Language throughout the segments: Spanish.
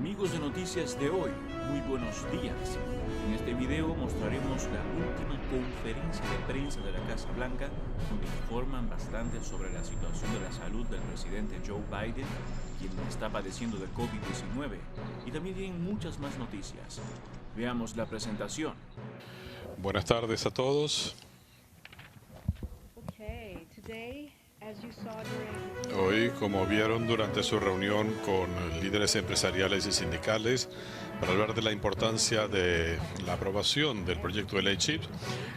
Amigos de Noticias de Hoy, muy buenos días. En este video mostraremos la última conferencia de prensa de la Casa Blanca, donde informan bastante sobre la situación de la salud del presidente Joe Biden, quien está padeciendo de COVID-19, y también tienen muchas más noticias. Veamos la presentación. Buenas tardes a todos. Hoy, como vieron durante su reunión con líderes empresariales y sindicales para hablar de la importancia de la aprobación del proyecto de ley CHIPS,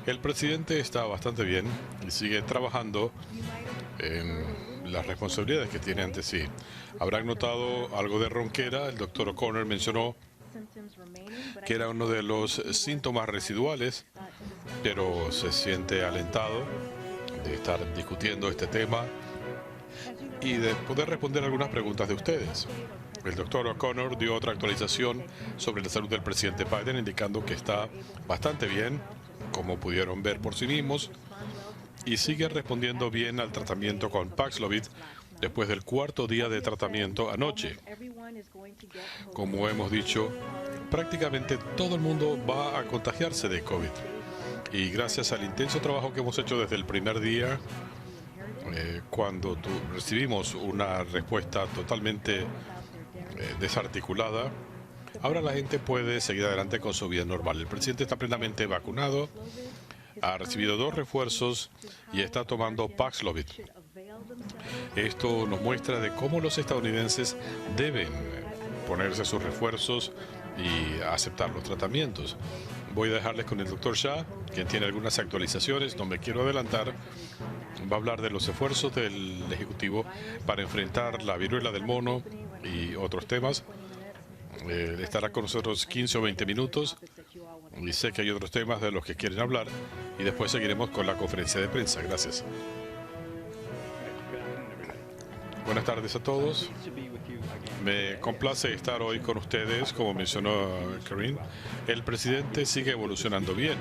el presidente está bastante bien y sigue trabajando en las responsabilidades que tiene ante sí. Habrán notado algo de ronquera. El doctor O'Connor mencionó que era uno de los síntomas residuales, pero se siente alentado de estar discutiendo este tema y de poder responder algunas preguntas de ustedes. El doctor O'Connor dio otra actualización sobre la salud del presidente Biden, indicando que está bastante bien, como pudieron ver por sí mismos, y sigue respondiendo bien al tratamiento con Paxlovid después del cuarto día de tratamiento anoche. Como hemos dicho, prácticamente todo el mundo va a contagiarse de COVID. Y gracias al intenso trabajo que hemos hecho desde el primer día, cuando recibimos una respuesta totalmente desarticulada, ahora la gente puede seguir adelante con su vida normal. El presidente está plenamente vacunado, ha recibido 2 refuerzos y está tomando Paxlovid. Esto nos muestra de cómo los estadounidenses deben ponerse sus refuerzos y aceptar los tratamientos. Voy a dejarles con el doctor Shah, quien tiene algunas actualizaciones, no me quiero adelantar. Va a hablar de los esfuerzos del Ejecutivo para enfrentar la viruela del mono y otros temas. Estará con nosotros 15 o 20 minutos y sé que hay otros temas de los que quieren hablar y después seguiremos con la conferencia de prensa. Gracias. Buenas tardes a todos. Me complace estar hoy con ustedes. Como mencionó Karine, el presidente sigue evolucionando bien.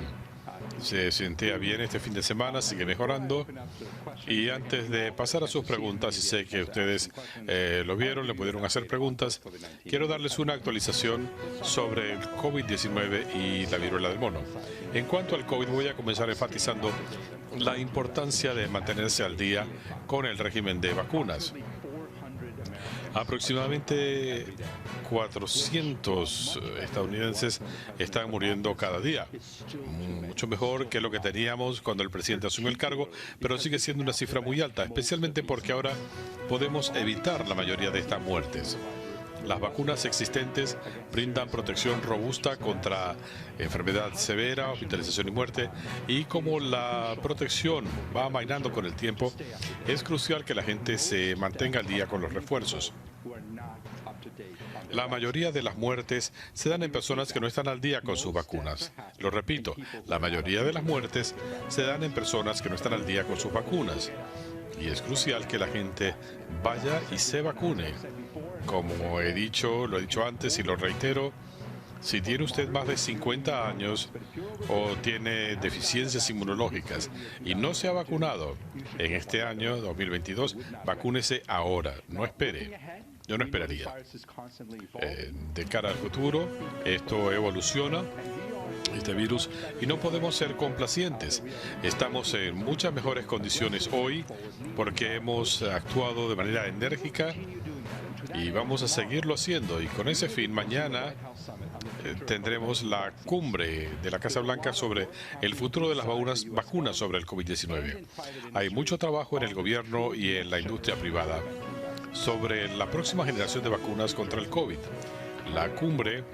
Se sentía bien este fin de semana, sigue mejorando. Y antes de pasar a sus preguntas, y sé que ustedes lo vieron, le pudieron hacer preguntas, quiero darles una actualización sobre el COVID-19 y la viruela del mono. En cuanto al COVID, voy a comenzar enfatizando la importancia de mantenerse al día con el régimen de vacunas. Aproximadamente 400 estadounidenses están muriendo cada día. Mucho mejor que lo que teníamos cuando el presidente asumió el cargo, pero sigue siendo una cifra muy alta, especialmente porque ahora podemos evitar la mayoría de estas muertes. Las vacunas existentes brindan protección robusta contra enfermedad severa, hospitalización y muerte, y como la protección va amainando con el tiempo, es crucial que la gente se mantenga al día con los refuerzos. La mayoría de las muertes se dan en personas que no están al día con sus vacunas. Lo repito, la mayoría de las muertes se dan en personas que no están al día con sus vacunas. Y es crucial que la gente vaya y se vacune. Como he dicho, lo he dicho antes y lo reitero, si tiene usted más de 50 años o tiene deficiencias inmunológicas y no se ha vacunado en este año 2022, vacúnese ahora, no espere. Yo no esperaría. De cara al futuro, esto evoluciona, este virus, y no podemos ser complacientes. Estamos en muchas mejores condiciones hoy porque hemos actuado de manera enérgica y vamos a seguirlo haciendo. Y con ese fin, mañana tendremos la cumbre de la Casa Blanca sobre el futuro de las vacunas sobre el COVID-19. Hay mucho trabajo en el gobierno y en la industria privada sobre la próxima generación de vacunas contra el COVID. La cumbre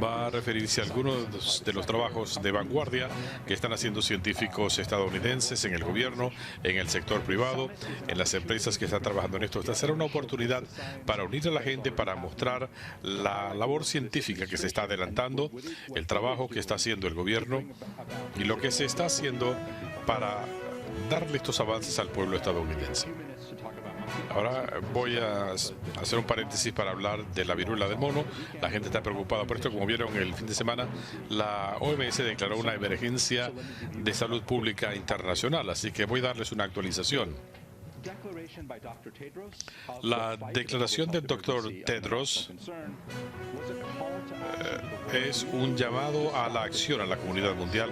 va a referirse a algunos de los trabajos de vanguardia que están haciendo científicos estadounidenses en el gobierno, en el sector privado, en las empresas que están trabajando en esto. Esta será una oportunidad para unir a la gente, para mostrar la labor científica que se está adelantando, el trabajo que está haciendo el gobierno y lo que se está haciendo para darle estos avances al pueblo estadounidense. Ahora voy a hacer un paréntesis para hablar de la viruela del mono. La gente está preocupada por esto. Como vieron el fin de semana, la OMS declaró una emergencia de salud pública internacional, así que voy a darles una actualización. La declaración del Dr. Tedros es un llamado a la acción a la comunidad mundial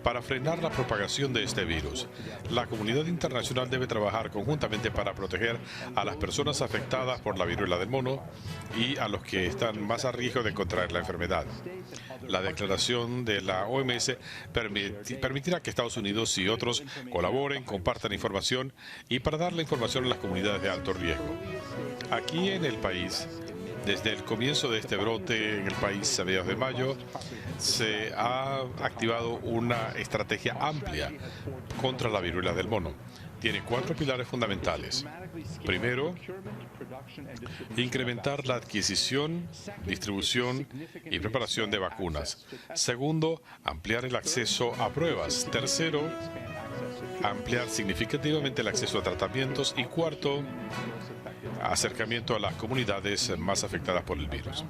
para frenar la propagación de este virus. La comunidad internacional debe trabajar conjuntamente para proteger a las personas afectadas por la viruela del mono y a los que están más a riesgo de contraer la enfermedad. La declaración de la OMS permitirá que Estados Unidos y otros colaboren, compartan información y para dar la información a las comunidades de alto riesgo. Aquí en el país, desde el comienzo de este brote en el país a mediados de mayo, se ha activado una estrategia amplia contra la viruela del mono. Tiene 4 pilares fundamentales. Primero, incrementar la adquisición, distribución y preparación de vacunas. Segundo, ampliar el acceso a pruebas. Tercero, ampliar significativamente el acceso a tratamientos. Y cuarto, acercamiento a las comunidades más afectadas por el virus.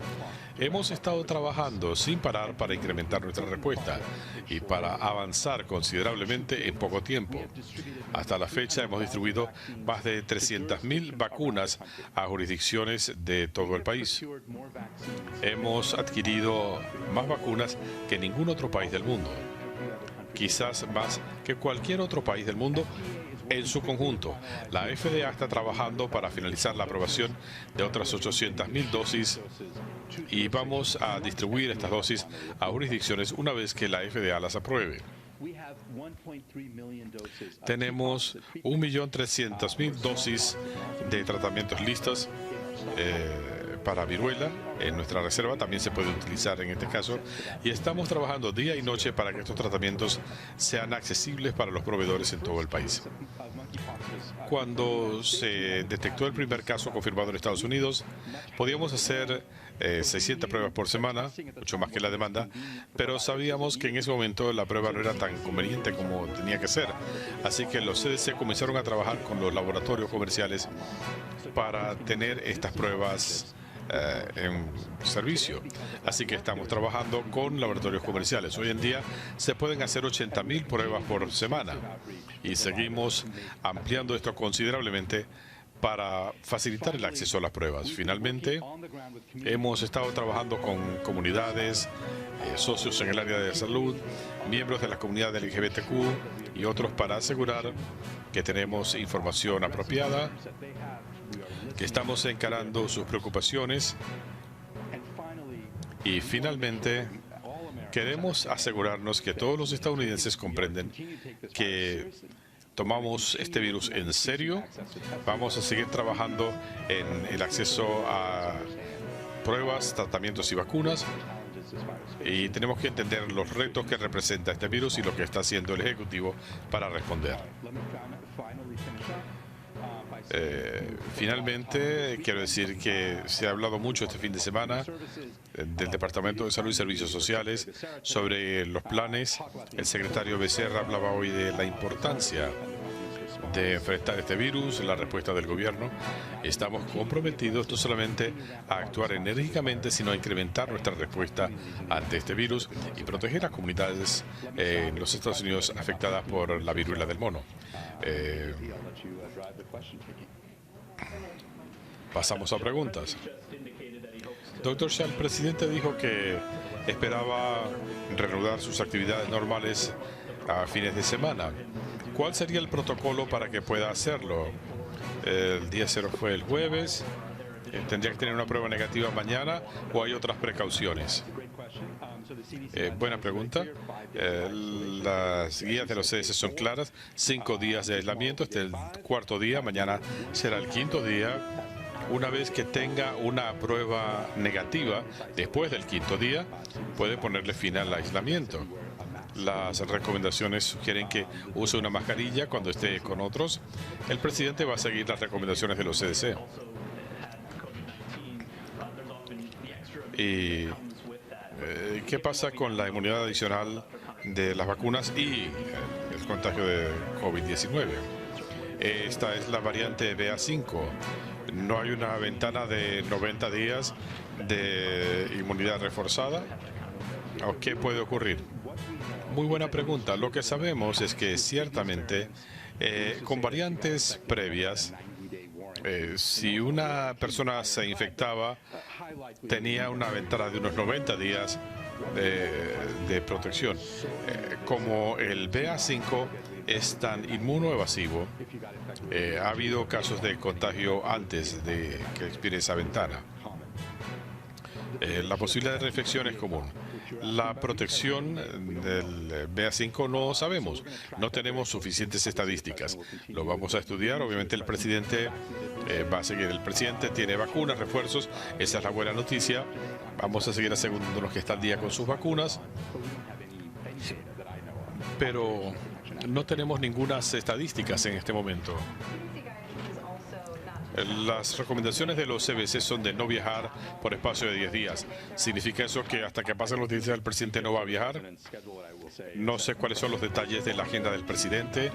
Hemos estado trabajando sin parar para incrementar nuestra respuesta y para avanzar considerablemente en poco tiempo. Hasta la fecha hemos distribuido más de 300.000 vacunas a jurisdicciones de todo el país. Hemos adquirido más vacunas que ningún otro país del mundo, quizás más que cualquier otro país del mundo en su conjunto. La FDA está trabajando para finalizar la aprobación de otras 800.000 dosis y vamos a distribuir estas dosis a jurisdicciones una vez que la FDA las apruebe. Tenemos 1.300.000 dosis de tratamientos listas para viruela en nuestra reserva, también se puede utilizar en este caso, y estamos trabajando día y noche para que estos tratamientos sean accesibles para los proveedores en todo el país. Cuando se detectó el primer caso confirmado en Estados Unidos, podíamos hacer 600 pruebas por semana, mucho más que la demanda, pero sabíamos que en ese momento la prueba no era tan conveniente como tenía que ser. Así que los CDC comenzaron a trabajar con los laboratorios comerciales para tener estas pruebas en servicio. Así que estamos trabajando con laboratorios comerciales. Hoy en día se pueden hacer 80.000 pruebas por semana y seguimos ampliando esto considerablemente para facilitar el acceso a las pruebas. Finalmente, hemos estado trabajando con comunidades, socios en el área de salud, miembros de la comunidad LGBTQ y otros para asegurar que tenemos información apropiada, que estamos encarando sus preocupaciones y finalmente queremos asegurarnos que todos los estadounidenses comprenden que tomamos este virus en serio. Vamos a seguir trabajando en el acceso a pruebas, tratamientos y vacunas. Y tenemos que entender los retos que representa este virus y lo que está haciendo el Ejecutivo para responder. Finalmente, quiero decir que se ha hablado mucho este fin de semana del Departamento de Salud y Servicios Sociales sobre los planes. El secretario Becerra hablaba hoy de la importancia de enfrentar este virus, la respuesta del gobierno. Estamos comprometidos no solamente a actuar enérgicamente, sino a incrementar nuestra respuesta ante este virus y proteger a comunidades en los Estados Unidos afectadas por la viruela del mono. Pasamos a preguntas. Doctor Shah, el presidente dijo que esperaba reanudar sus actividades normales a fines de semana. ¿Cuál sería el protocolo para que pueda hacerlo? El día cero fue el jueves. ¿Tendría que tener una prueba negativa mañana o hay otras precauciones? Buena pregunta. Las guías de los CDC son claras. 5 días de aislamiento. Este es el 4º día. Mañana será el 5º día. Una vez que tenga una prueba negativa, después del 5º día, puede ponerle fin al aislamiento. Las recomendaciones sugieren que use una mascarilla cuando esté con otros. El presidente va a seguir las recomendaciones de los CDC. ¿Y qué pasa con la inmunidad adicional de las vacunas y el contagio de COVID-19? Esta es la variante BA5. ¿No hay una ventana de 90 días de inmunidad reforzada? ¿O qué puede ocurrir? Muy buena pregunta. Lo que sabemos es que ciertamente Con variantes previas, si una persona se infectaba, tenía una ventana de unos 90 días de protección. Como el BA5 es tan inmunoevasivo, ha habido casos de contagio antes de que expire esa ventana. La posibilidad de reinfección es común. La protección del BA5 no sabemos, no tenemos suficientes estadísticas. Lo vamos a estudiar, obviamente el presidente va a seguir. El presidente tiene vacunas, refuerzos, esa es la buena noticia. Vamos a seguir asegurándonos que está al día con sus vacunas, pero no tenemos ninguna estadísticas en este momento. Las recomendaciones de los CDC son de no viajar por espacio de 10 días. ¿Significa eso que hasta que pasen los 10 días el presidente no va a viajar? No sé cuáles son los detalles de la agenda del presidente.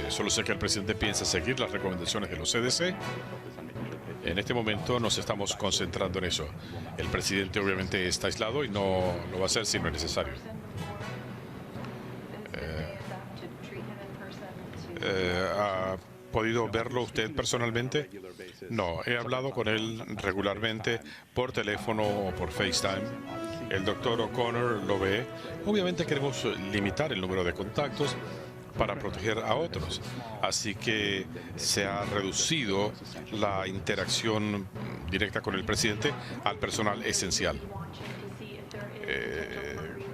Solo sé que el presidente piensa seguir las recomendaciones de los CDC. En este momento nos estamos concentrando en eso. El presidente obviamente está aislado y no lo va a hacer si no es necesario. ¿Ha podido verlo usted personalmente? No, he hablado con él regularmente por teléfono o por FaceTime. El doctor O'Connor lo ve. Obviamente queremos limitar el número de contactos para proteger a otros. Así que se ha reducido la interacción directa con el presidente al personal esencial.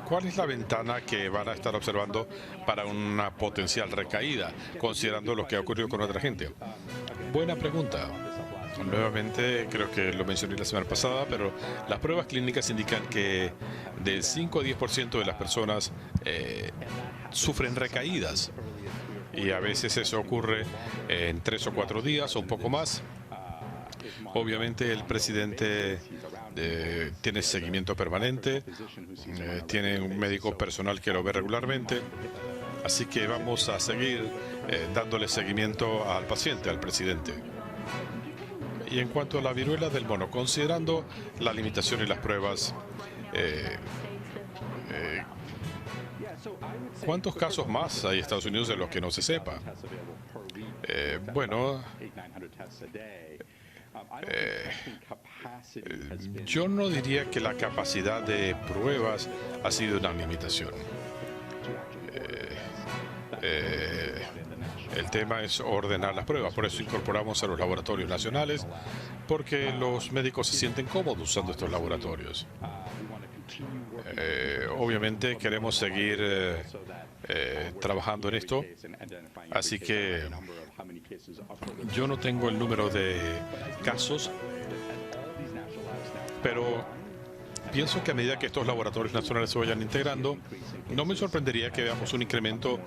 ¿Cuál es la ventana que van a estar observando para una potencial recaída, considerando lo que ha ocurrido con otra gente? Buena pregunta. Nuevamente, creo que lo mencioné la semana pasada, pero las pruebas clínicas indican que del 5 a 10% de las personas sufren recaídas. Y a veces eso ocurre en 3 o 4 días o un poco más. Obviamente el presidente tiene seguimiento permanente, tiene un médico personal que lo ve regularmente, así que vamos a seguir dándole seguimiento al paciente, al presidente. Y en cuanto a la viruela del mono, considerando la limitación y las pruebas, ¿cuántos casos más hay en Estados Unidos de los que no se sepa? Bueno, yo no diría que la capacidad de pruebas ha sido una limitación. El tema es ordenar las pruebas, por eso incorporamos a los laboratorios nacionales, porque los médicos se sienten cómodos usando estos laboratorios. Obviamente queremos seguir trabajando en esto, así que yo no tengo el número de casos, pero pienso que a medida que estos laboratorios nacionales se vayan integrando, no me sorprendería que veamos un incremento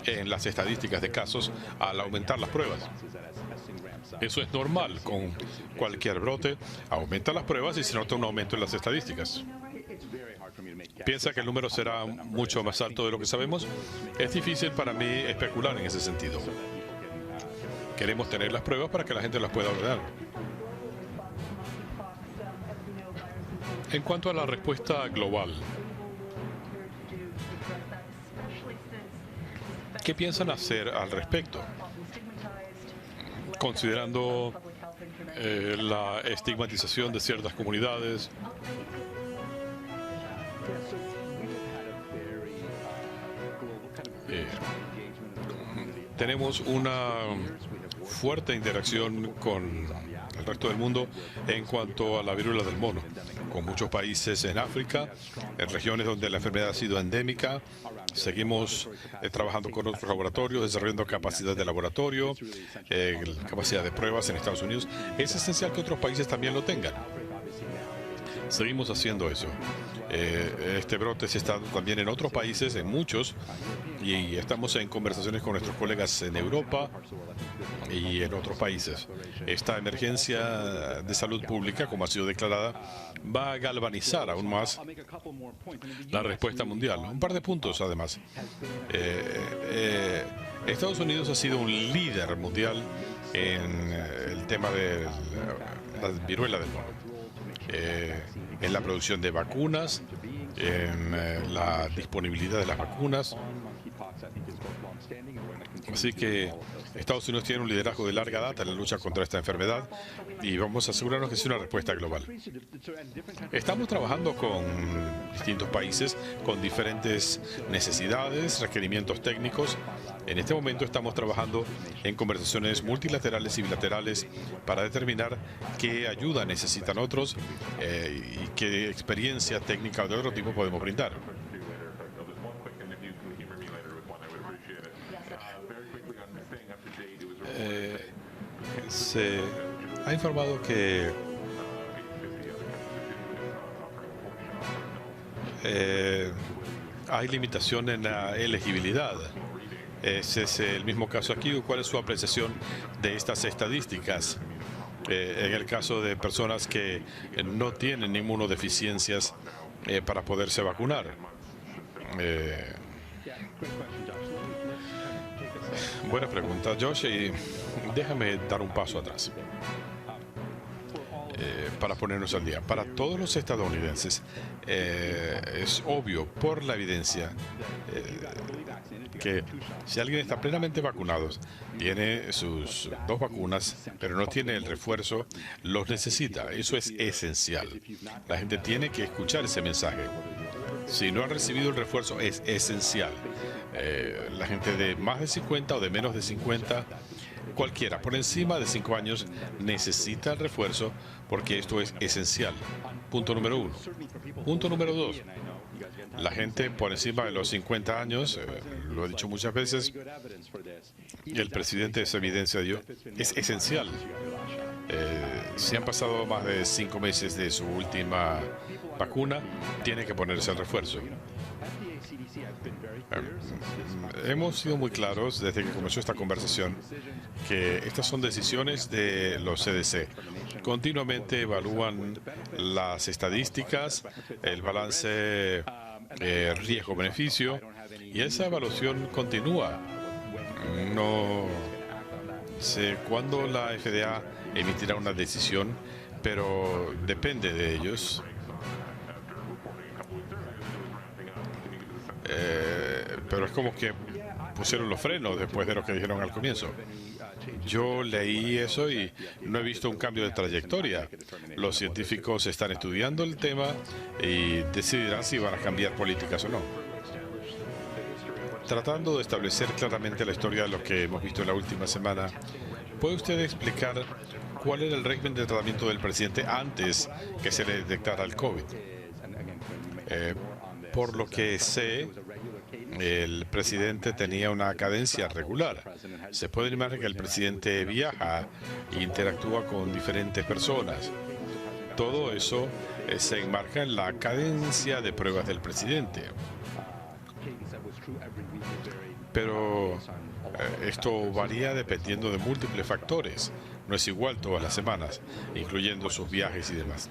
en las estadísticas de casos al aumentar las pruebas. Eso es normal con cualquier brote, aumenta las pruebas y se nota un aumento en las estadísticas. ¿Piensa que el número será mucho más alto de lo que sabemos? Es difícil para mí especular en ese sentido. Queremos tener las pruebas para que la gente las pueda ordenar. En cuanto a la respuesta global, ¿qué piensan hacer al respecto? Considerando la estigmatización de ciertas comunidades. Tenemos una fuerte interacción con el resto del mundo en cuanto a la viruela del mono, con muchos países en África, en regiones donde la enfermedad ha sido endémica. Seguimos trabajando con otros laboratorios, desarrollando capacidad de laboratorio, capacidad de pruebas en Estados Unidos. Es esencial que otros países también lo tengan. Seguimos haciendo eso. Este brote se está dando también en otros países, en muchos, y estamos en conversaciones con nuestros colegas en Europa y en otros países. Esta emergencia de salud pública, como ha sido declarada, va a galvanizar aún más la respuesta mundial. Un par de puntos, además. Estados Unidos ha sido un líder mundial en el tema de la viruela del mono. En la producción de vacunas, en la disponibilidad de las vacunas. Así que Estados Unidos tiene un liderazgo de larga data en la lucha contra esta enfermedad y vamos a asegurarnos que sea una respuesta global. Estamos trabajando con distintos países con diferentes necesidades, requerimientos técnicos. En este momento estamos trabajando en conversaciones multilaterales y bilaterales para determinar qué ayuda necesitan otros y qué experiencia técnica de otro tipo podemos brindar. Se ha informado que hay limitación en la elegibilidad. ¿Ese es el mismo caso aquí? ¿Cuál es su apreciación de estas estadísticas en el caso de personas que no tienen inmunodeficiencias para poderse vacunar? Buena pregunta, Josh, y déjame dar un paso atrás para ponernos al día. Para todos los estadounidenses es obvio por la evidencia que si alguien está plenamente vacunado, tiene sus 2 vacunas, pero no tiene el refuerzo, los necesita. Eso es esencial. La gente tiene que escuchar ese mensaje. Si no ha recibido el refuerzo, es esencial. La gente de más de 50 o de menos de 50, cualquiera por encima de 5 años necesita el refuerzo porque esto es esencial. Punto número 1. Punto número 2. La gente por encima de los 50 años, lo he dicho muchas veces, y el presidente esa evidencia dio, es esencial. Si han pasado más de 5 meses de su última vacuna, tiene que ponerse el refuerzo. Hemos sido muy claros desde que comenzó esta conversación que estas son decisiones de los CDC. Continuamente evalúan las estadísticas, el balance riesgo-beneficio, y esa evaluación continúa. No sé cuándo la FDA emitirá una decisión, pero depende de ellos. Pero es como que pusieron los frenos después de lo que dijeron al comienzo. Yo leí eso y no he visto un cambio de trayectoria. Los científicos están estudiando el tema y decidirán si van a cambiar políticas o no. Tratando de establecer claramente la historia de lo que hemos visto en la última semana, ¿puede usted explicar cuál era el régimen de tratamiento del presidente antes que se le detectara el COVID? Por lo que sé, el presidente tenía una cadencia regular. Se puede imaginar que el presidente viaja e interactúa con diferentes personas. Todo eso se enmarca en la cadencia de pruebas del presidente. Pero esto varía dependiendo de múltiples factores. No es igual todas las semanas, incluyendo sus viajes y demás.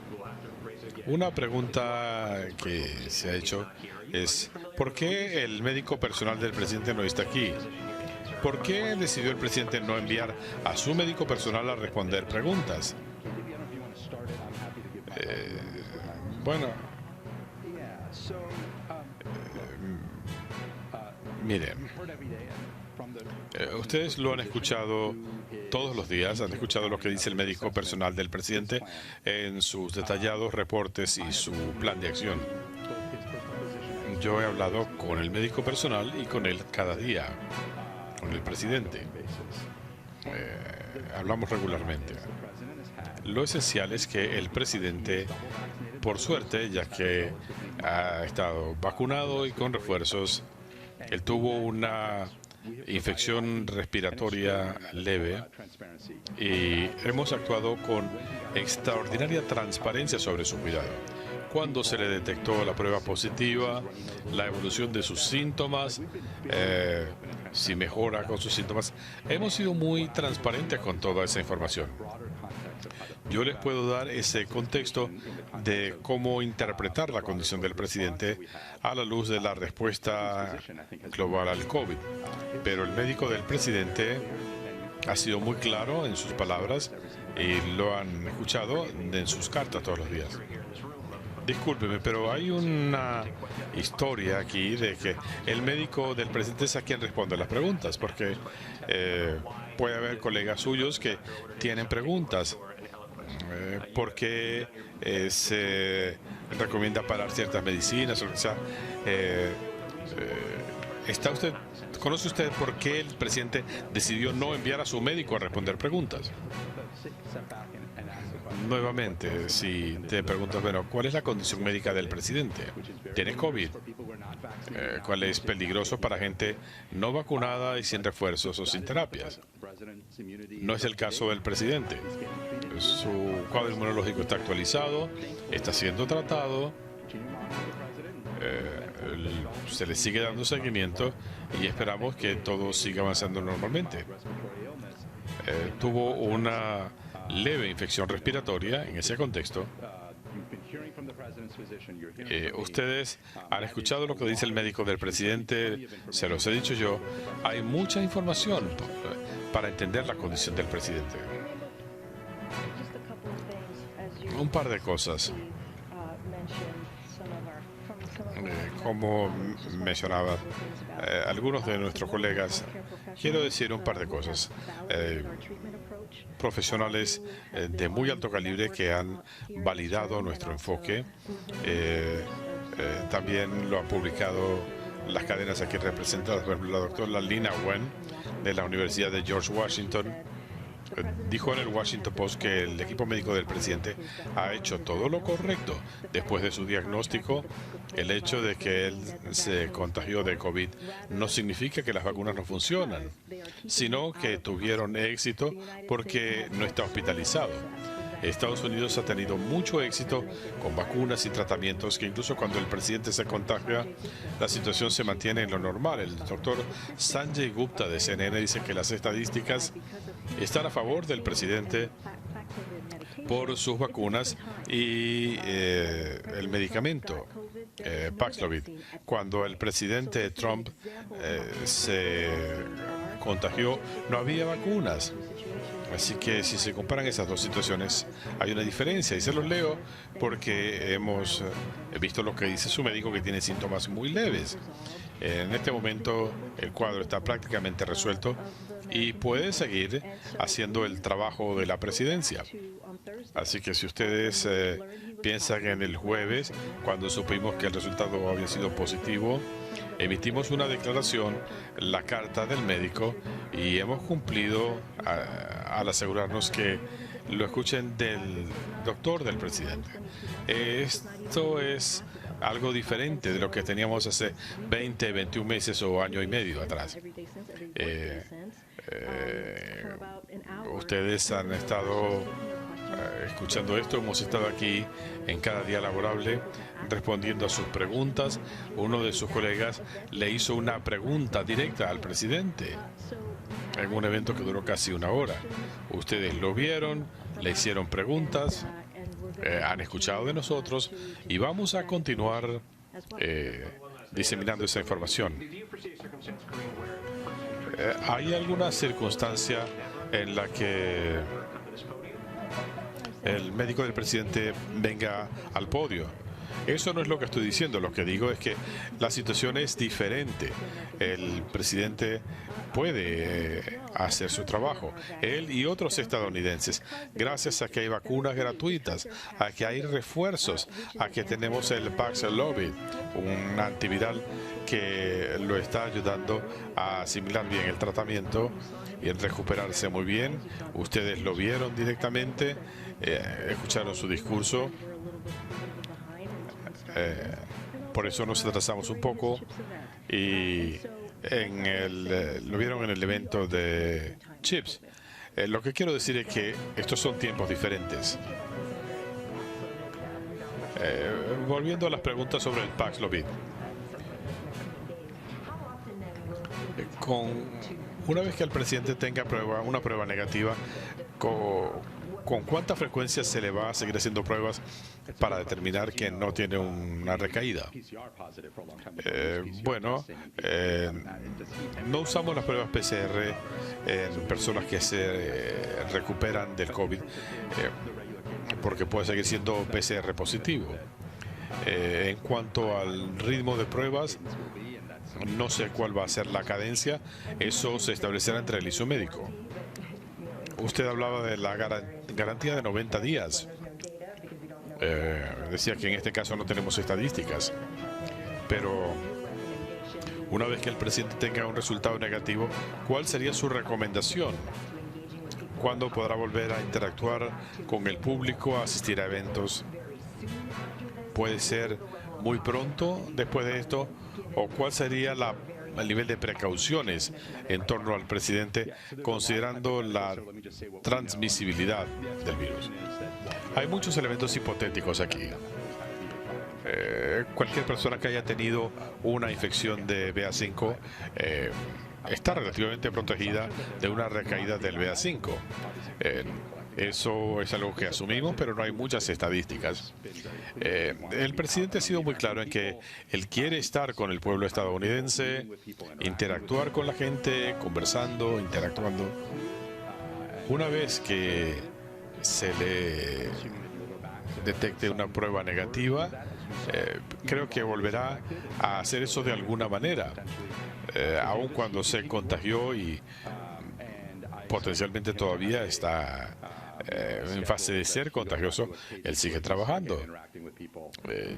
Una pregunta que se ha hecho es, ¿por qué el médico personal del presidente no está aquí? ¿Por qué decidió el presidente no enviar a su médico personal a responder preguntas? Bueno, miren, ustedes lo han escuchado todos los días, han escuchado lo que dice el médico personal del presidente en sus detallados reportes y su plan de acción. Yo he hablado con el médico personal y con él cada día, con el presidente. Hablamos regularmente. Lo esencial es que el presidente, por suerte, ya que ha estado vacunado y con refuerzos, él tuvo una infección respiratoria leve y hemos actuado con extraordinaria transparencia sobre su cuidado. Cuando se le detectó la prueba positiva, la evolución de sus síntomas, si mejora con sus síntomas, hemos sido muy transparentes con toda esa información. Yo les puedo dar ese contexto de cómo interpretar la condición del presidente a la luz de la respuesta global al COVID. Pero el médico del presidente ha sido muy claro en sus palabras y lo han escuchado en sus cartas todos los días. Discúlpeme, pero hay una historia aquí de que el médico del presidente es a quien responde las preguntas, porque puede haber colegas suyos que tienen preguntas. ¿Por qué se recomienda parar ciertas medicinas o lo que sea? ¿Conoce usted por qué el presidente decidió no enviar a su médico a responder preguntas? Nuevamente, si te preguntas, bueno, ¿cuál es la condición médica del presidente? ¿Tiene COVID? ¿Cuál es peligroso para gente no vacunada y sin refuerzos o sin terapias? No es el caso del presidente. Su cuadro inmunológico está actualizado, está siendo tratado, se le sigue dando seguimiento y esperamos que todo siga avanzando normalmente. Tuvo una leve infección respiratoria en ese contexto. Ustedes han escuchado lo que dice el médico del presidente, se los he dicho yo. Hay mucha información para entender la condición del presidente. Un par de cosas. Como mencionaba algunos de nuestros colegas, quiero decir un par de cosas. Profesionales de muy alto calibre que han validado nuestro enfoque. También lo han publicado las cadenas aquí representadas. Por ejemplo, la doctora Lina Wen de la Universidad de George Washington dijo en el Washington Post que el equipo médico del presidente ha hecho todo lo correcto después de su diagnóstico. El hecho de que él se contagió de COVID no significa que las vacunas no funcionan, sino que tuvieron éxito porque no está hospitalizado. Estados Unidos ha tenido mucho éxito con vacunas y tratamientos que incluso cuando el presidente se contagia, la situación se mantiene en lo normal. El doctor Sanjay Gupta de CNN dice que las estadísticas están a favor del presidente por sus vacunas y el medicamento Paxlovid. Cuando el presidente Trump se contagió, no había vacunas. Así que si se comparan esas dos situaciones, hay una diferencia. Y se los leo porque hemos visto lo que dice su médico, que tiene síntomas muy leves. En este momento el cuadro está prácticamente resuelto y puede seguir haciendo el trabajo de la presidencia. Así que si ustedes piensan en el jueves, cuando supimos que el resultado había sido positivo, emitimos una declaración, la carta del médico, y hemos cumplido al asegurarnos que lo escuchen del doctor del presidente. Esto es algo diferente de lo que teníamos hace 20, 21 meses o año y medio atrás. Ustedes han estado escuchando esto, hemos estado aquí en cada día laborable respondiendo a sus preguntas. Uno de sus colegas le hizo una pregunta directa al presidente en un evento que duró casi una hora. Ustedes lo vieron, le hicieron preguntas, han escuchado de nosotros y vamos a continuar diseminando esa información. ¿Hay alguna circunstancia en la que el médico del presidente venga al podio? Eso no es lo que estoy diciendo. Lo que digo es que la situación es diferente. El presidente puede hacer su trabajo, él y otros estadounidenses, gracias a que hay vacunas gratuitas, a que hay refuerzos, a que tenemos el Paxlovid, un antiviral que lo está ayudando a asimilar bien el tratamiento y en recuperarse muy bien. Ustedes lo vieron directamente, escucharon su discurso. Por eso nos atrasamos un poco y lo vieron en el evento de Chips. Lo que quiero decir es que estos son tiempos diferentes. Volviendo a las preguntas sobre el Paxlovid. Una vez que el presidente tenga una prueba negativa, ¿con cuánta frecuencia se le va a seguir haciendo pruebas para determinar que no tiene una recaída? No usamos las pruebas PCR en personas que se recuperan del COVID, porque puede seguir siendo PCR positivo. En cuanto al ritmo de pruebas, no sé cuál va a ser la cadencia. Eso se establecerá entre él y su médico. Usted hablaba de la garantía de 90 días. Decía que en este caso no tenemos estadísticas. Pero una vez que el presidente tenga un resultado negativo, ¿cuál sería su recomendación? ¿Cuándo podrá volver a interactuar con el público, a asistir a eventos? ¿Puede ser muy pronto después de esto? ¿O cuál sería el nivel de precauciones en torno al presidente, considerando la transmisibilidad del virus? Hay muchos elementos hipotéticos aquí. Cualquier persona que haya tenido una infección de BA5 está relativamente protegida de una recaída del BA5. Eso es algo que asumimos, pero no hay muchas estadísticas. El presidente ha sido muy claro en que él quiere estar con el pueblo estadounidense, interactuar con la gente, conversando, interactuando. Una vez que se le detecte una prueba negativa, creo que volverá a hacer eso de alguna manera, aun cuando se contagió y potencialmente todavía está en fase de ser contagioso. Él sigue trabajando.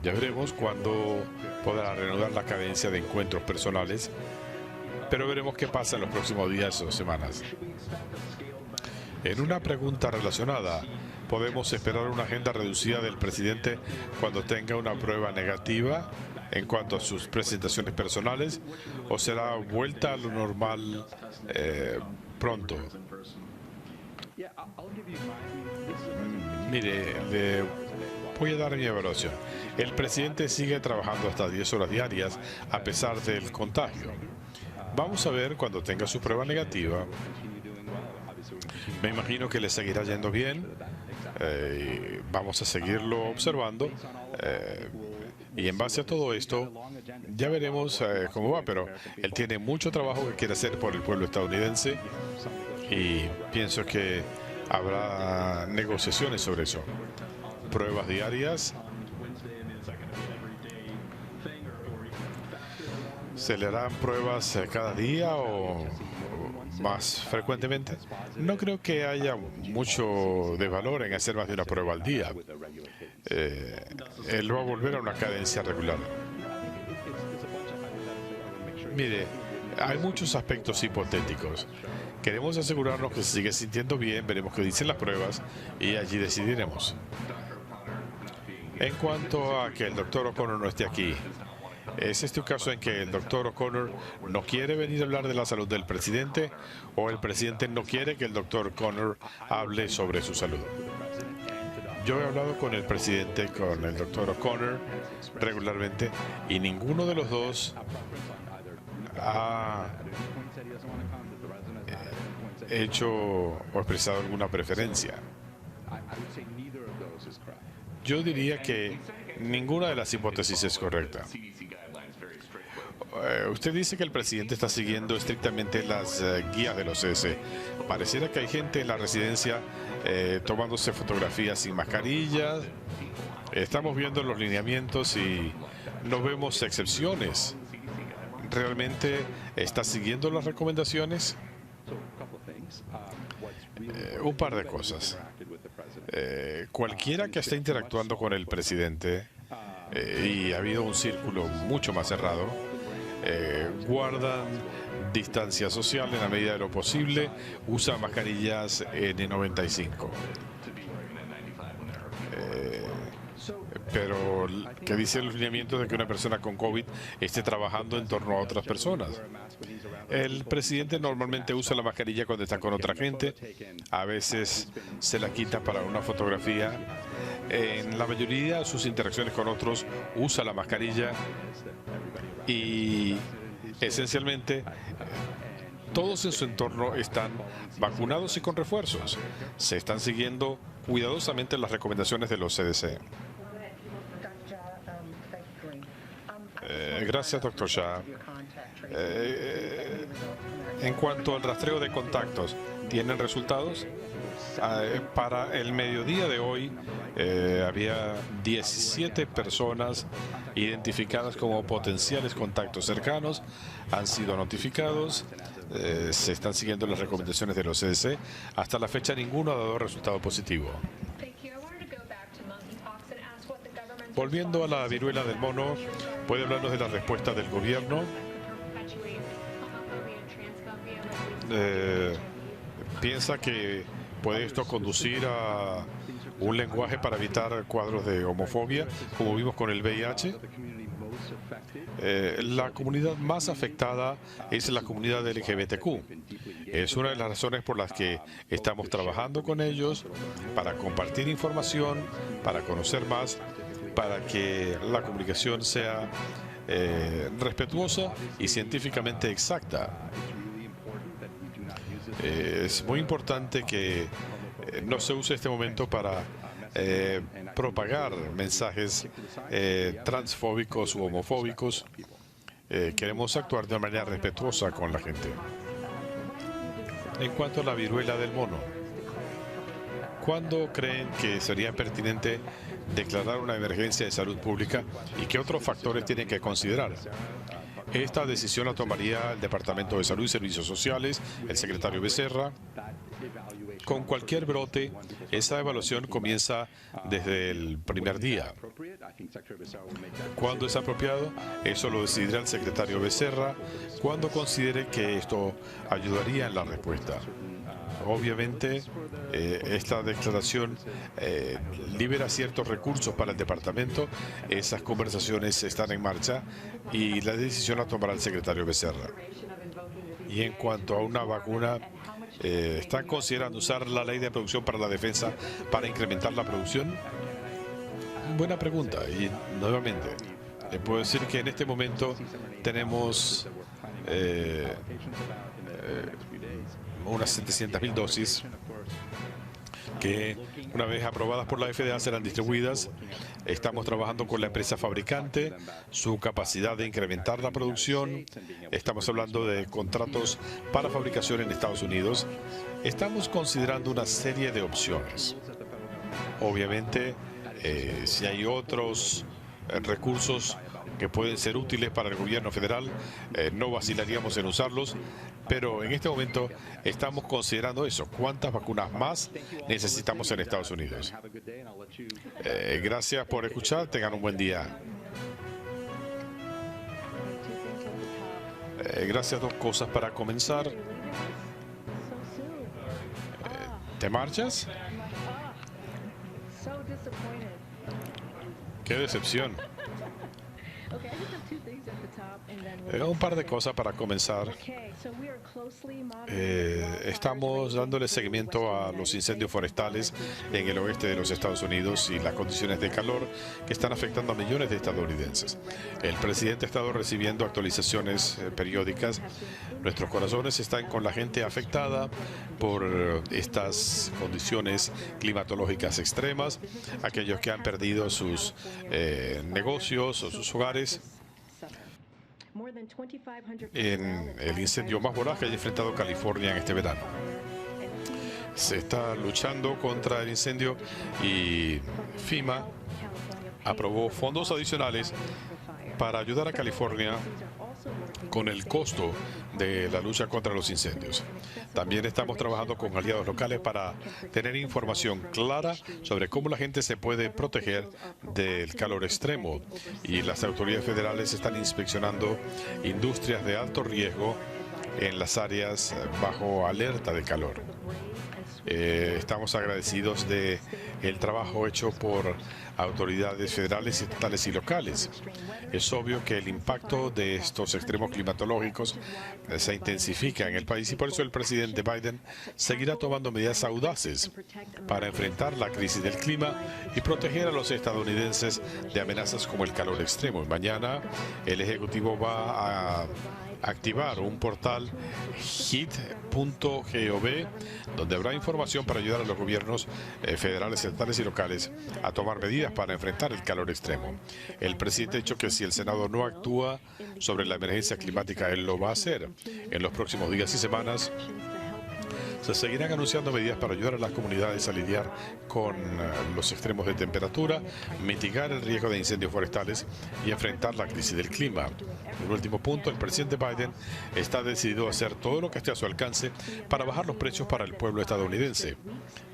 Ya veremos cuándo podrá reanudar la cadencia de encuentros personales, pero veremos qué pasa en los próximos días o semanas. En una pregunta relacionada, ¿podemos esperar una agenda reducida del presidente cuando tenga una prueba negativa en cuanto a sus presentaciones personales, o será vuelta a lo normal pronto? Mire, le voy a dar mi evaluación. El presidente sigue trabajando hasta 10 horas diarias a pesar del contagio. Vamos a ver cuando tenga su prueba negativa. Me imagino que le seguirá yendo bien. Vamos a seguirlo observando. Y en base a todo esto, ya veremos cómo va, pero él tiene mucho trabajo que quiere hacer por el pueblo estadounidense y pienso que habrá negociaciones sobre eso. Pruebas diarias. ¿Se le harán pruebas cada día o más frecuentemente? No creo que haya mucho de valor en hacer más de una prueba al día. Él va a volver a una cadencia regular. Mire, hay muchos aspectos hipotéticos. Queremos asegurarnos que se sigue sintiendo bien, veremos qué dicen las pruebas y allí decidiremos. En cuanto a que el doctor O'Connor no esté aquí, ¿es este un caso en que el doctor O'Connor no quiere venir a hablar de la salud del presidente o el presidente no quiere que el doctor O'Connor hable sobre su salud? Yo he hablado con el presidente, con el doctor O'Connor regularmente, y ninguno de los dos ha hecho o expresado alguna preferencia. Yo diría que ninguna de las hipótesis es correcta. Usted dice que el presidente está siguiendo estrictamente las guías de los CDC. Pareciera que hay gente en la residencia tomándose fotografías sin mascarillas. Estamos viendo los lineamientos y no vemos excepciones. ¿Realmente está siguiendo las recomendaciones? Un par de cosas. Cualquiera que esté interactuando con el presidente, y ha habido un círculo mucho más cerrado, guardan distancia social en la medida de lo posible, usan mascarillas N95. Pero ¿qué dicen los lineamientos de que una persona con COVID esté trabajando en torno a otras personas? El presidente normalmente usa la mascarilla cuando está con otra gente, a veces se la quita para una fotografía. En la mayoría de sus interacciones con otros usa la mascarilla y esencialmente todos en su entorno están vacunados y con refuerzos. Se están siguiendo cuidadosamente las recomendaciones de los CDC. Gracias, doctor Shah. En cuanto al rastreo de contactos, ¿tienen resultados? Para el mediodía de hoy había 17 personas identificadas como potenciales contactos cercanos, han sido notificados, se están siguiendo las recomendaciones de los CDC. Hasta la fecha ninguno ha dado resultado positivo. Volviendo a la viruela del mono, ¿puede hablarnos de la respuesta del gobierno? ¿Piensa que puede esto conducir a un lenguaje para evitar cuadros de homofobia, como vimos con el VIH? La comunidad más afectada es la comunidad LGBTQ. Es una de las razones por las que estamos trabajando con ellos para compartir información, para conocer más, para que la comunicación sea respetuosa y científicamente exacta. Es muy importante que no se use este momento para propagar mensajes transfóbicos u homofóbicos. Queremos actuar de manera respetuosa con la gente. En cuanto a la viruela del mono, ¿cuándo creen que sería pertinente declarar una emergencia de salud pública y qué otros factores tienen que considerar? Esta decisión la tomaría el Departamento de Salud y Servicios Sociales, el secretario Becerra. Con cualquier brote, esa evaluación comienza desde el primer día. ¿Cuándo es apropiado? Eso lo decidirá el secretario Becerra cuando considere que esto ayudaría en la respuesta. Obviamente, esta declaración libera ciertos recursos para el departamento. Esas conversaciones están en marcha y la decisión la tomará el secretario Becerra. Y en cuanto a una vacuna, ¿están considerando usar la ley de producción para la defensa para incrementar la producción? Buena pregunta. Y nuevamente, le puedo decir que en este momento tenemos unas 700.000 dosis que, una vez aprobadas por la FDA, serán distribuidas. Estamos trabajando con la empresa fabricante, su capacidad de incrementar la producción. Estamos hablando de contratos para fabricación en Estados Unidos. Estamos considerando una serie de opciones. Obviamente, si hay otros recursos que pueden ser útiles para el gobierno federal, no vacilaríamos en usarlos, pero en este momento estamos considerando eso. ¿Cuántas vacunas más necesitamos en Estados Unidos? Gracias por escuchar, tengan un buen día. Gracias. Dos cosas para comenzar. ¿Te marchas? ¡Qué decepción! Un par de cosas para comenzar. Estamos dándole seguimiento a los incendios forestales en el oeste de los Estados Unidos y las condiciones de calor que están afectando a millones de estadounidenses. El presidente ha estado recibiendo actualizaciones periódicas. Nuestros corazones están con la gente afectada por estas condiciones climatológicas extremas, aquellos que han perdido sus negocios o sus hogares en el incendio más voraz que haya enfrentado California en este verano. Se está luchando contra el incendio y FEMA aprobó fondos adicionales para ayudar a California con el costo de la lucha contra los incendios. También estamos trabajando con aliados locales para tener información clara sobre cómo la gente se puede proteger del calor extremo, y las autoridades federales están inspeccionando industrias de alto riesgo en las áreas bajo alerta de calor. Estamos agradecidos de el trabajo hecho por autoridades federales, estatales y locales. Es obvio que el impacto de estos extremos climatológicos se intensifica en el país y por eso el presidente Biden seguirá tomando medidas audaces para enfrentar la crisis del clima y proteger a los estadounidenses de amenazas como el calor extremo. Mañana el Ejecutivo va a activar un portal heat.gov donde habrá información para ayudar a los gobiernos federales, estatales y locales a tomar medidas para enfrentar el calor extremo. El presidente ha dicho que si el Senado no actúa sobre la emergencia climática, él lo va a hacer. En los próximos días y semanas Se seguirán anunciando medidas para ayudar a las comunidades a lidiar con los extremos de temperatura, mitigar el riesgo de incendios forestales y enfrentar la crisis del clima. En último punto, el presidente Biden está decidido a hacer todo lo que esté a su alcance para bajar los precios para el pueblo estadounidense.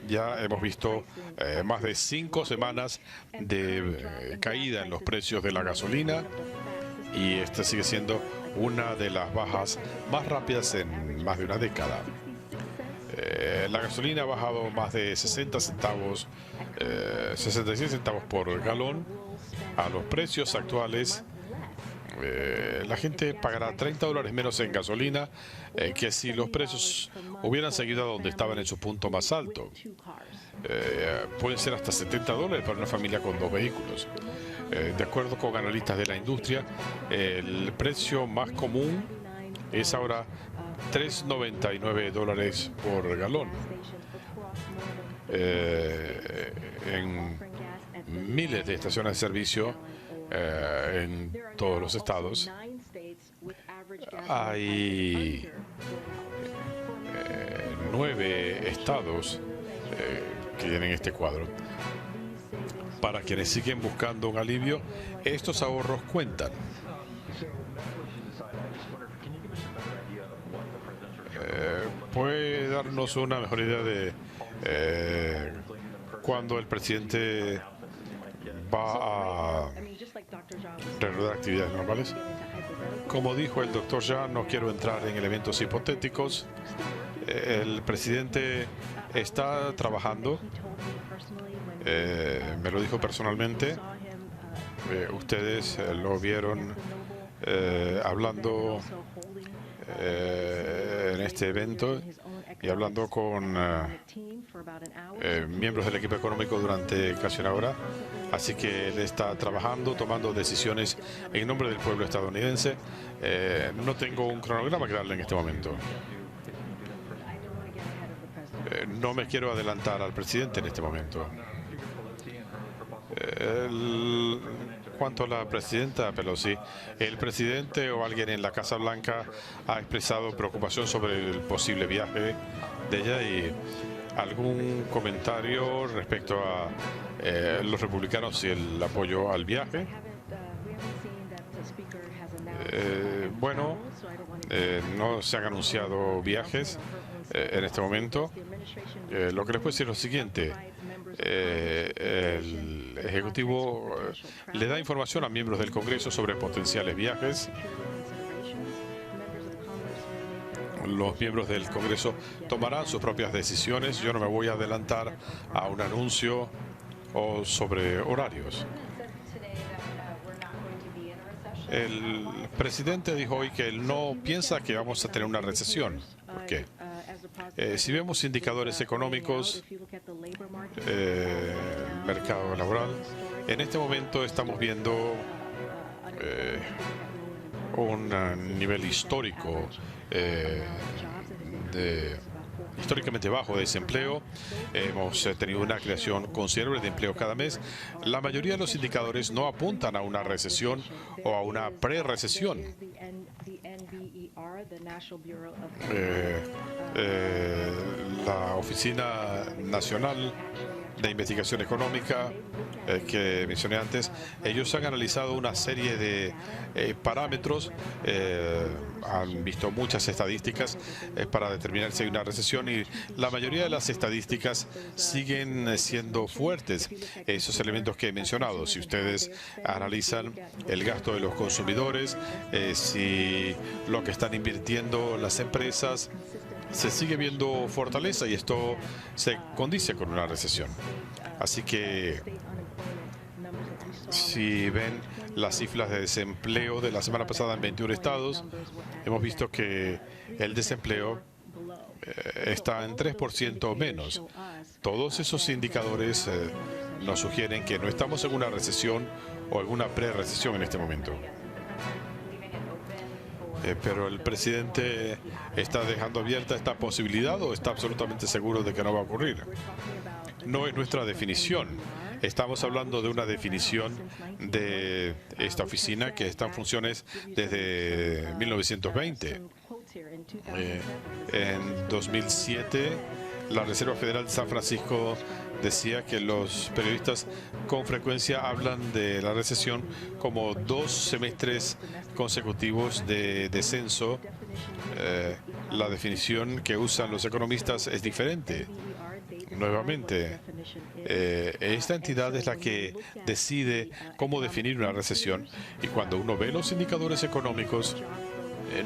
Ya hemos visto más de 5 semanas de caída en los precios de la gasolina y esta sigue siendo una de las bajas más rápidas en más de una década. La gasolina ha bajado más de 60 centavos, 66 centavos por galón. A los precios actuales, la gente pagará $30 menos en gasolina que si los precios hubieran seguido a donde estaban en su punto más alto. Pueden ser hasta $70 para una familia con 2 vehículos. De acuerdo con analistas de la industria, el precio más común es ahora $3.99 por galón. En miles de estaciones de servicio en todos los estados hay 9 estados que tienen este cuadro. Para quienes siguen buscando un alivio, estos ahorros cuentan. ¿Puede darnos una mejor idea de cuándo el presidente va a reanudar actividades normales? Como dijo el doctor Zhang, no quiero entrar en elementos hipotéticos. El presidente está trabajando. Me lo dijo personalmente. Ustedes lo vieron hablando en este evento y hablando con miembros del equipo económico durante casi una hora. Así que él está trabajando, tomando decisiones en nombre del pueblo estadounidense. No tengo un cronograma que darle en este momento. No me quiero adelantar al presidente en este momento. Cuanto a la presidenta Pelosi, el presidente o alguien en la Casa Blanca ha expresado preocupación sobre el posible viaje de ella y algún comentario respecto a los republicanos y el apoyo al viaje. Bueno, no se han anunciado viajes en este momento. Lo que les puedo decir es lo siguiente. El Ejecutivo le da información a miembros del Congreso sobre potenciales viajes. Los miembros del Congreso tomarán sus propias decisiones. Yo no me voy a adelantar a un anuncio o sobre horarios. El presidente dijo hoy que él no piensa que vamos a tener una recesión. ¿Por qué? Si vemos indicadores económicos, mercado laboral, en este momento estamos viendo un nivel histórico históricamente bajo de desempleo. Hemos tenido una creación considerable de empleo cada mes. La mayoría de los indicadores no apuntan a una recesión o a una pre-recesión. La Oficina Nacional de Investigación Económica que mencioné antes, ellos han analizado una serie de parámetros, han visto muchas estadísticas para determinar si hay una recesión y la mayoría de las estadísticas siguen siendo fuertes. Esos elementos que he mencionado, si ustedes analizan el gasto de los consumidores, si lo que están invirtiendo las empresas, se sigue viendo fortaleza y esto se condice con una recesión. Así que si ven las cifras de desempleo de la semana pasada en 21 estados, hemos visto que el desempleo está en 3% menos. Todos esos indicadores nos sugieren que no estamos en una recesión o en una pre-recesión en este momento. Pero el presidente está dejando abierta esta posibilidad o está absolutamente seguro de que no va a ocurrir. No es nuestra definición. Estamos hablando de una definición de esta oficina que está en funciones desde 1920. En 2007, la Reserva Federal de San Francisco decía que los periodistas con frecuencia hablan de la recesión como 2 semestres consecutivos de descenso. La definición que usan los economistas es diferente. Nuevamente, esta entidad es la que decide cómo definir una recesión, y cuando uno ve los indicadores económicos,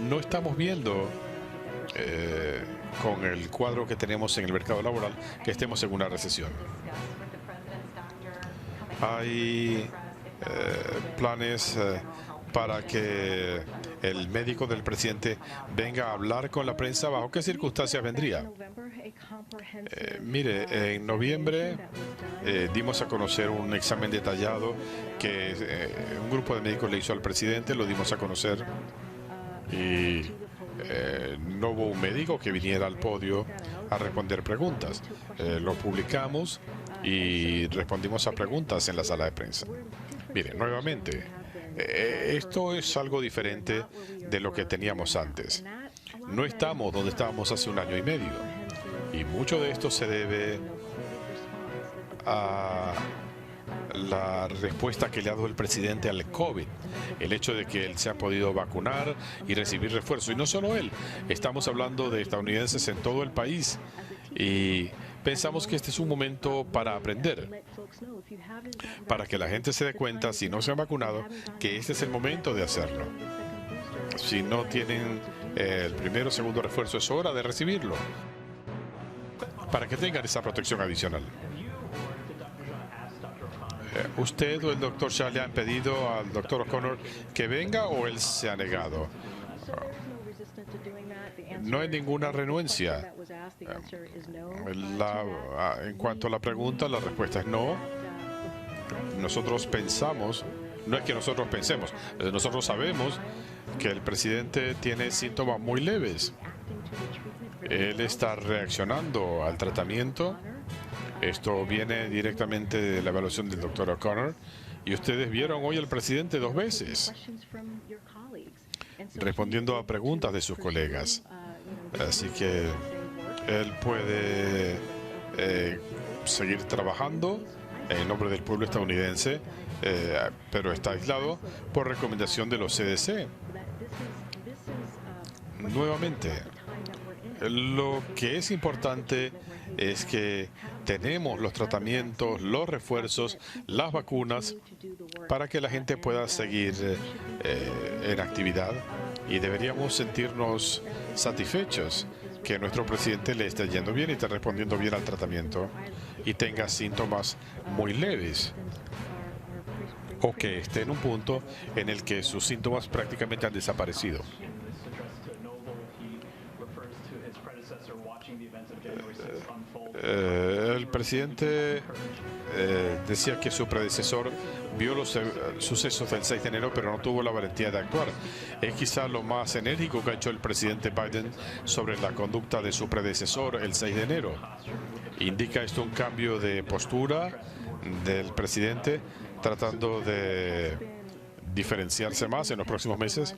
no estamos viendo con el cuadro que tenemos en el mercado laboral que estemos en una recesión. Hay planes para que el médico del presidente venga a hablar con la prensa. ¿Bajo qué circunstancias vendría? Mire, en noviembre dimos a conocer un examen detallado que un grupo de médicos le hizo al presidente, lo dimos a conocer, y no hubo un médico que viniera al podio a responder preguntas. Lo publicamos y respondimos a preguntas en la sala de prensa. Mire, nuevamente, esto es algo diferente de lo que teníamos antes. No estamos donde estábamos hace 1 año y medio. Y mucho de esto se debe a la respuesta que le ha dado el presidente al COVID. El hecho de que él se ha podido vacunar y recibir refuerzo. Y no solo él, estamos hablando de estadounidenses en todo el país. Y pensamos que este es un momento para aprender, para que la gente se dé cuenta, si no se han vacunado, que este es el momento de hacerlo. Si no tienen el primero o segundo refuerzo, es hora de recibirlo, para que tengan esa protección adicional. ¿Usted o el doctor Shah le han pedido al doctor O'Connor que venga, o él se ha negado? No hay ninguna renuencia. En cuanto a la pregunta, la respuesta es no. Nosotros pensamos, no es que nosotros pensemos, nosotros sabemos que el presidente tiene síntomas muy leves. Él está reaccionando al tratamiento. Esto viene directamente de la evaluación del doctor O'Connor. Y ustedes vieron hoy al presidente 2 veces respondiendo a preguntas de sus colegas. Así que él puede seguir trabajando en nombre del pueblo estadounidense, pero está aislado por recomendación de los CDC. Nuevamente, lo que es importante es que tenemos los tratamientos, los refuerzos, las vacunas para que la gente pueda seguir en actividad, y deberíamos sentirnos satisfechos que nuestro presidente le esté yendo bien y esté respondiendo bien al tratamiento y tenga síntomas muy leves, o que esté en un punto en el que sus síntomas prácticamente han desaparecido. El presidente decía que su predecesor vio los sucesos del 6 de enero, pero no tuvo la valentía de actuar. Es quizá lo más enérgico que ha hecho el presidente Biden sobre la conducta de su predecesor el 6 de enero. ¿Indica esto un cambio de postura del presidente, tratando de diferenciarse más en los próximos meses?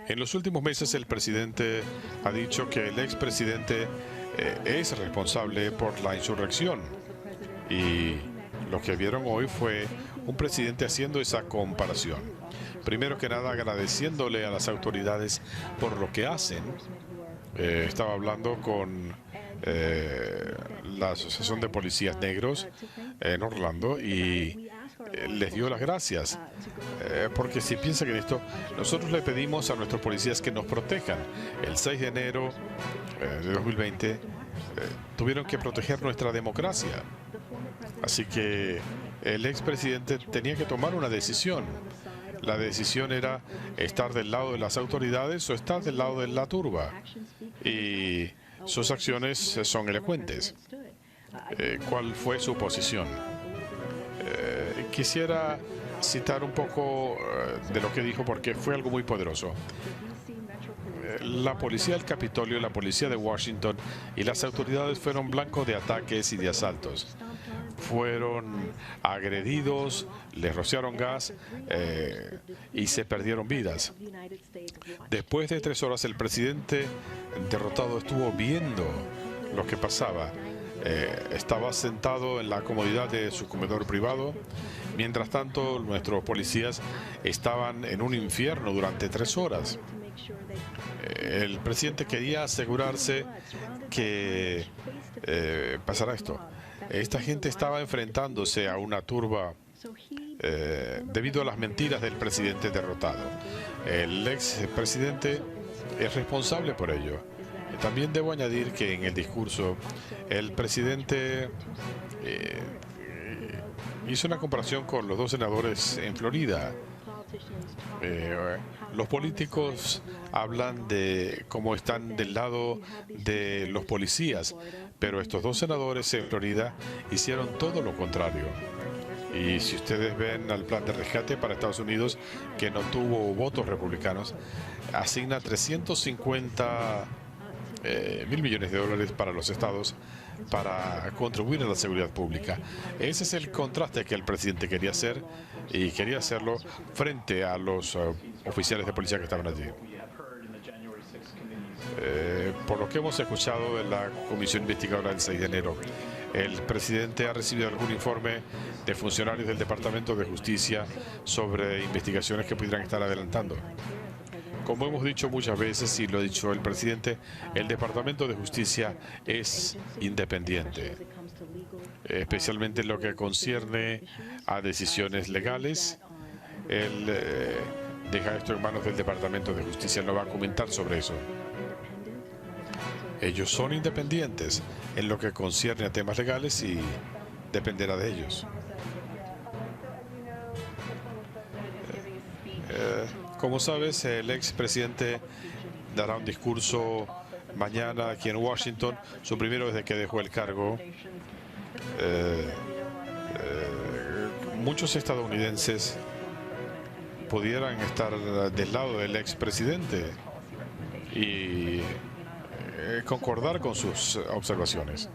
En los últimos meses, el presidente ha dicho que el expresidente es responsable por la insurrección, y lo que vieron hoy fue un presidente haciendo esa comparación. Primero que nada, agradeciéndole a las autoridades por lo que hacen. Estaba hablando con la Asociación de Policías Negros en Orlando y les dio las gracias, porque si piensan en esto, nosotros le pedimos a nuestros policías que nos protejan. El 6 de enero de 2020 tuvieron que proteger nuestra democracia, así que el expresidente tenía que tomar una decisión. La decisión era estar del lado de las autoridades o estar del lado de la turba, y sus acciones son elocuentes. ¿Cuál fue su posición? Quisiera citar un poco de lo que dijo, porque fue algo muy poderoso. La policía del Capitolio, la policía de Washington y las autoridades fueron blanco de ataques y de asaltos. Fueron agredidos, les rociaron gas y se perdieron vidas. Después de 3 horas, el presidente derrotado estuvo viendo lo que pasaba. Estaba sentado en la comodidad de su comedor privado. Mientras tanto, nuestros policías estaban en un infierno durante 3 horas. El presidente quería asegurarse que pasara esto. Esta gente estaba enfrentándose a una turba debido a las mentiras del presidente derrotado. El ex presidente es responsable por ello. También debo añadir que en el discurso el presidente hizo una comparación con los 2 senadores en Florida. Los políticos hablan de cómo están del lado de los policías, pero estos 2 senadores en Florida hicieron todo lo contrario. Y si ustedes ven al plan de rescate para Estados Unidos, que no tuvo votos republicanos, asigna 350 mil millones de dólares para los estados para contribuir a la seguridad pública. Ese es el contraste que el presidente quería hacer, y quería hacerlo frente a los oficiales de policía que estaban allí. Por lo que hemos escuchado en la comisión investigadora del 6 de enero, el presidente ha recibido algún informe de funcionarios del Departamento de Justicia sobre investigaciones que pudieran estar adelantando. Como hemos dicho muchas veces, y lo ha dicho el presidente, el Departamento de Justicia es independiente, especialmente en lo que concierne a decisiones legales. Él deja esto en manos del Departamento de Justicia, no va a comentar sobre eso. Ellos son independientes en lo que concierne a temas legales y dependerá de ellos. Como sabes, el expresidente dará un discurso mañana aquí en Washington, su primero desde que dejó el cargo. Muchos estadounidenses pudieran estar del lado del expresidente y concordar con sus observaciones.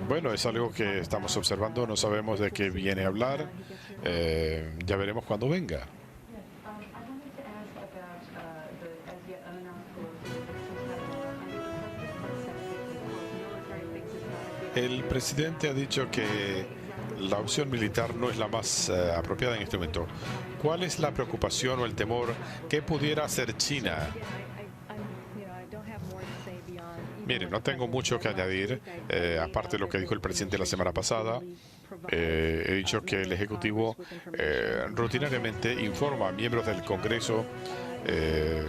Bueno, es algo que estamos observando, no sabemos de qué viene a hablar, ya veremos cuando venga. El presidente ha dicho que la opción militar no es la más apropiada en este momento. ¿Cuál es la preocupación o el temor que pudiera hacer China? Mire, no tengo mucho que añadir, aparte de lo que dijo el presidente la semana pasada. He dicho que el Ejecutivo rutinariamente informa a miembros del Congreso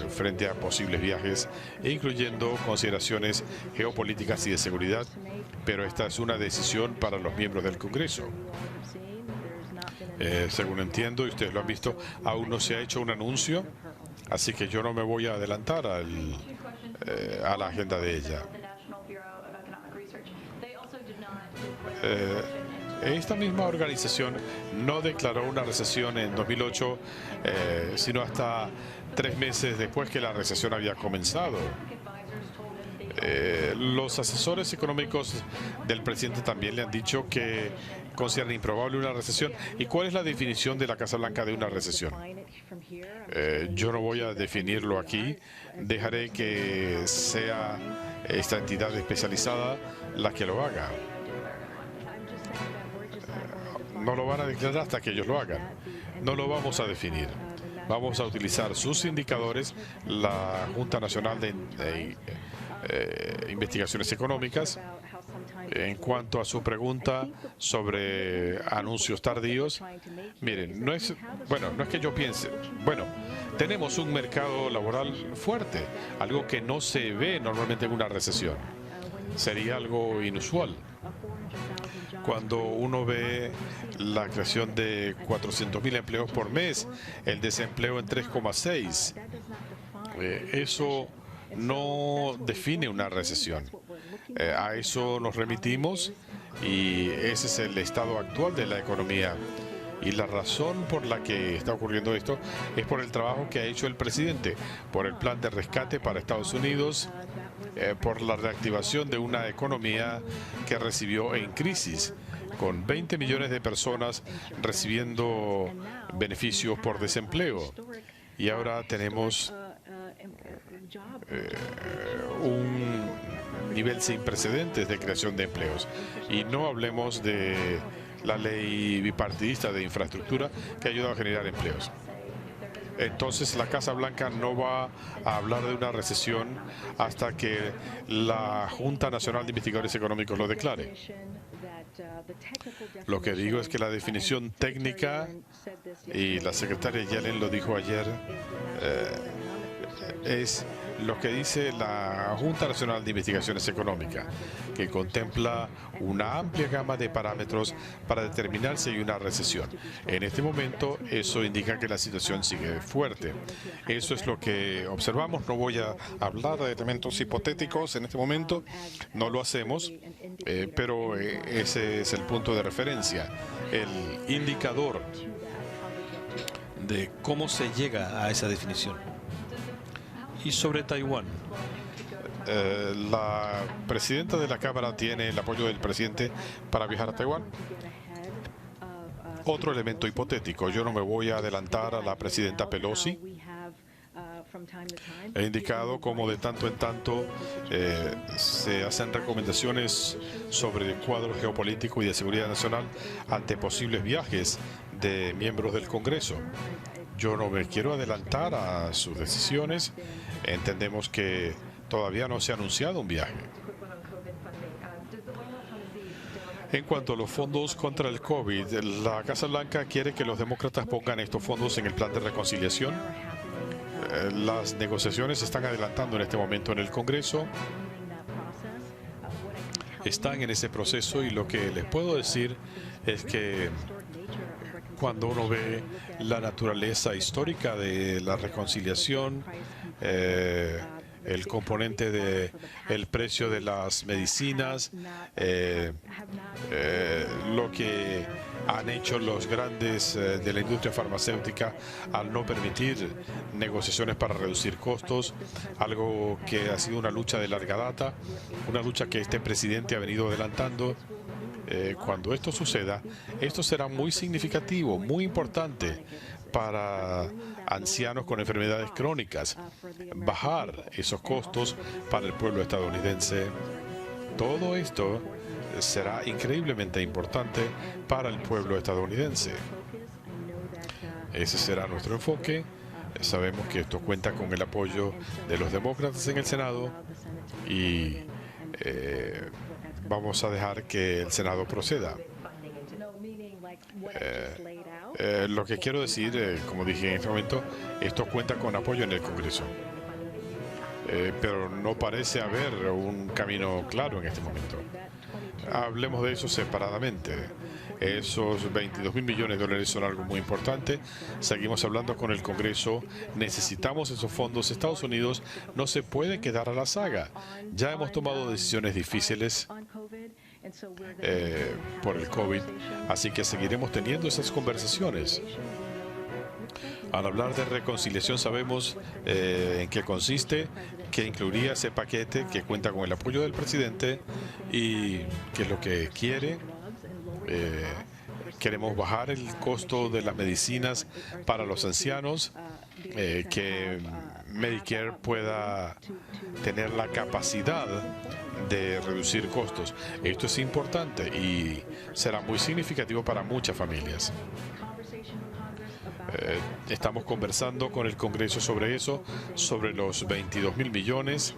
frente a posibles viajes, incluyendo consideraciones geopolíticas y de seguridad, pero esta es una decisión para los miembros del Congreso. Según entiendo, y ustedes lo han visto, aún no se ha hecho un anuncio, así que yo no me voy a adelantar a la agenda de ella. Esta misma organización no declaró una recesión en 2008, sino hasta 3 meses después que la recesión había comenzado. Los asesores económicos del presidente también le han dicho que consideran improbable una recesión. ¿Y cuál es la definición de la Casa Blanca de una recesión? Yo no voy a definirlo aquí. Dejaré que sea esta entidad especializada la que lo haga. No lo van a declarar hasta que ellos lo hagan. No lo vamos a definir. Vamos a utilizar sus indicadores, la Junta Nacional de Investigaciones Económicas. En cuanto a su pregunta sobre anuncios tardíos, miren, no es que yo piense, tenemos un mercado laboral fuerte, algo que no se ve normalmente en una recesión. Sería algo inusual. Cuando uno ve la creación de 400.000 empleos por mes, el desempleo en 3,6, eso no define una recesión. A eso nos remitimos y ese es el estado actual de la economía. Y la razón por la que está ocurriendo esto es por el trabajo que ha hecho el presidente, por el plan de rescate para Estados Unidos, por la reactivación de una economía que recibió en crisis, con 20 millones de personas recibiendo beneficios por desempleo. Y ahora tenemos un nivel sin precedentes de creación de empleos. Y no hablemos de la ley bipartidista de infraestructura que ha ayudado a generar empleos. Entonces la Casa Blanca no va a hablar de una recesión hasta que la Junta Nacional de Investigadores Económicos lo declare. Lo que digo es que la definición técnica, y la secretaria Yellen lo dijo ayer, es lo que dice la Junta Nacional de Investigaciones Económicas, que contempla una amplia gama de parámetros para determinar si hay una recesión. En este momento, eso indica que la situación sigue fuerte. Eso es lo que observamos. No voy a hablar de elementos hipotéticos en este momento, no lo hacemos, pero ese es el punto de referencia, el indicador de cómo se llega a esa definición. Y sobre Taiwán, la presidenta de la Cámara tiene el apoyo del presidente para viajar a Taiwán. Otro elemento hipotético, yo no me voy a adelantar a la presidenta Pelosi. He indicado cómo de tanto en tanto se hacen recomendaciones sobre el cuadro geopolítico y de seguridad nacional ante posibles viajes de miembros del Congreso. Yo no me quiero adelantar a sus decisiones. Entendemos que todavía no se ha anunciado un viaje. En cuanto a los fondos contra el COVID, la Casa Blanca quiere que los demócratas pongan estos fondos en el plan de reconciliación. Las negociaciones se están adelantando en este momento en el Congreso. Están en ese proceso y lo que les puedo decir es que cuando uno ve la naturaleza histórica de la reconciliación, el componente del precio de las medicinas, lo que han hecho los grandes de la industria farmacéutica al no permitir negociaciones para reducir costos, algo que ha sido una lucha de larga data, una lucha que este presidente ha venido adelantando. Cuando esto suceda, esto será muy significativo, muy importante para ancianos con enfermedades crónicas, bajar esos costos para el pueblo estadounidense. Todo esto será increíblemente importante para el pueblo estadounidense. Ese será nuestro enfoque. Sabemos que esto cuenta con el apoyo de los demócratas en el Senado y vamos a dejar que el Senado proceda. Lo que quiero decir, como dije en este momento, esto cuenta con apoyo en el Congreso. Pero no parece haber un camino claro en este momento. Hablemos de eso separadamente. Esos 22.000 millones de dólares son algo muy importante. Seguimos hablando con el Congreso. Necesitamos esos fondos. Estados Unidos no se puede quedar a la saga. Ya hemos tomado decisiones difíciles por el COVID, así que seguiremos teniendo esas conversaciones. Al hablar de reconciliación sabemos en qué consiste, que incluiría ese paquete que cuenta con el apoyo del presidente y qué es lo que quiere. Queremos bajar el costo de las medicinas para los ancianos, que Medicare pueda tener la capacidad de reducir costos. Esto es importante y será muy significativo para muchas familias. Estamos conversando con el Congreso sobre eso, sobre los 22.000 millones.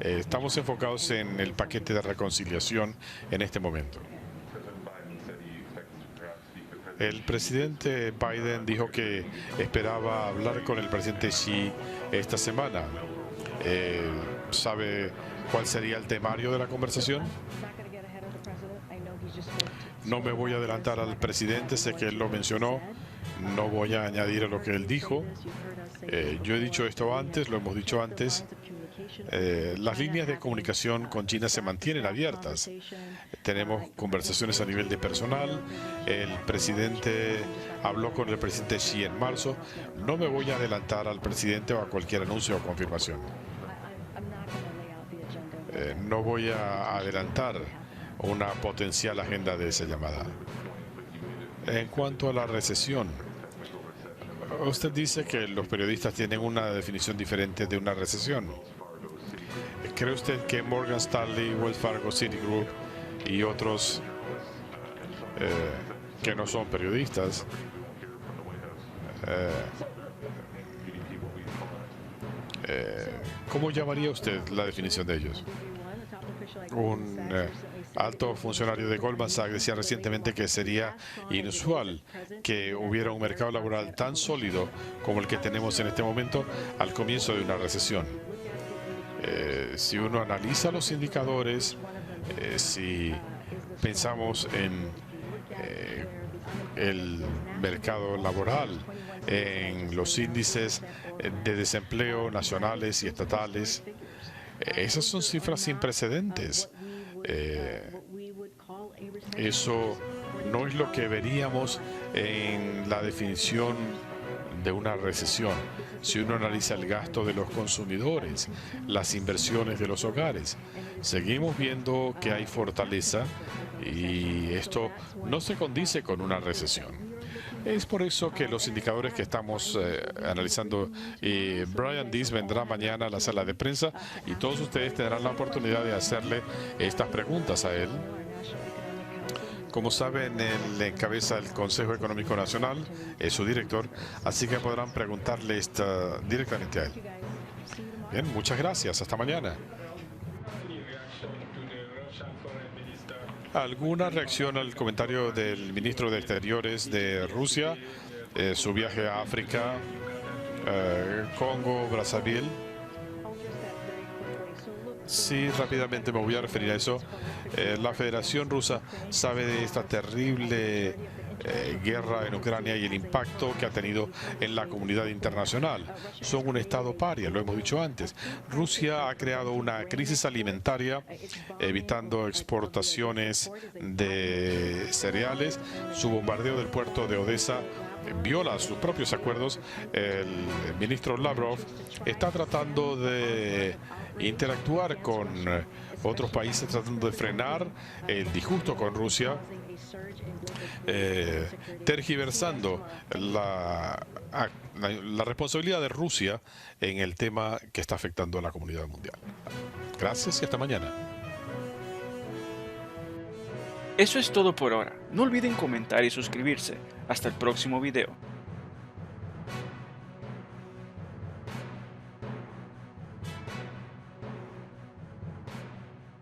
Estamos enfocados en el paquete de reconciliación en este momento. El presidente Biden dijo que esperaba hablar con el presidente Xi esta semana. ¿Sabe cuál sería el temario de la conversación? No me voy a adelantar al presidente, sé que él lo mencionó. No voy a añadir a lo que él dijo. Yo he dicho esto antes, lo hemos dicho antes. Las líneas de comunicación con China se mantienen abiertas. Tenemos conversaciones a nivel de personal. El presidente habló con el presidente Xi en marzo. No me voy a adelantar al presidente o a cualquier anuncio o confirmación. No voy a adelantar una potencial agenda de esa llamada. En cuanto a la recesión, Usted dice que los periodistas tienen una definición diferente de una recesión. ¿Cree usted que Morgan Stanley, Wells Fargo, Citigroup y otros que no son periodistas ¿cómo llamaría usted la definición de ellos? Un alto funcionario de Goldman Sachs decía recientemente que sería inusual que hubiera un mercado laboral tan sólido como el que tenemos en este momento al comienzo de una recesión. Si uno analiza los indicadores, si pensamos en el mercado laboral, en los índices de desempleo nacionales y estatales, esas son cifras sin precedentes. Eso no es lo que veríamos en la definición de una recesión. Si uno analiza el gasto de los consumidores, las inversiones de los hogares, seguimos viendo que hay fortaleza y esto no se condice con una recesión. Es por eso que los indicadores que estamos analizando, Brian Dees vendrá mañana a la sala de prensa y todos ustedes tendrán la oportunidad de hacerle estas preguntas a él. Como saben, él encabeza el Consejo Económico Nacional, es su director, así que podrán preguntarle esto directamente a él. Bien, muchas gracias. Hasta mañana. ¿Alguna reacción al comentario del ministro de Exteriores de Rusia, su viaje a África, Congo, Brazzaville? Sí, rápidamente me voy a referir a eso. La Federación Rusa sabe de esta terrible guerra en Ucrania y el impacto que ha tenido en la comunidad internacional. Son un estado paria, lo hemos dicho antes. Rusia ha creado una crisis alimentaria, evitando exportaciones de cereales. Su bombardeo del puerto de Odessa viola sus propios acuerdos. El ministro Lavrov está tratando de interactuar con otros países, tratando de frenar el disgusto con Rusia, tergiversando la responsabilidad de Rusia en el tema que está afectando a la comunidad mundial. Gracias y hasta mañana. Eso es todo por ahora. No olviden comentar y suscribirse. Hasta el próximo video.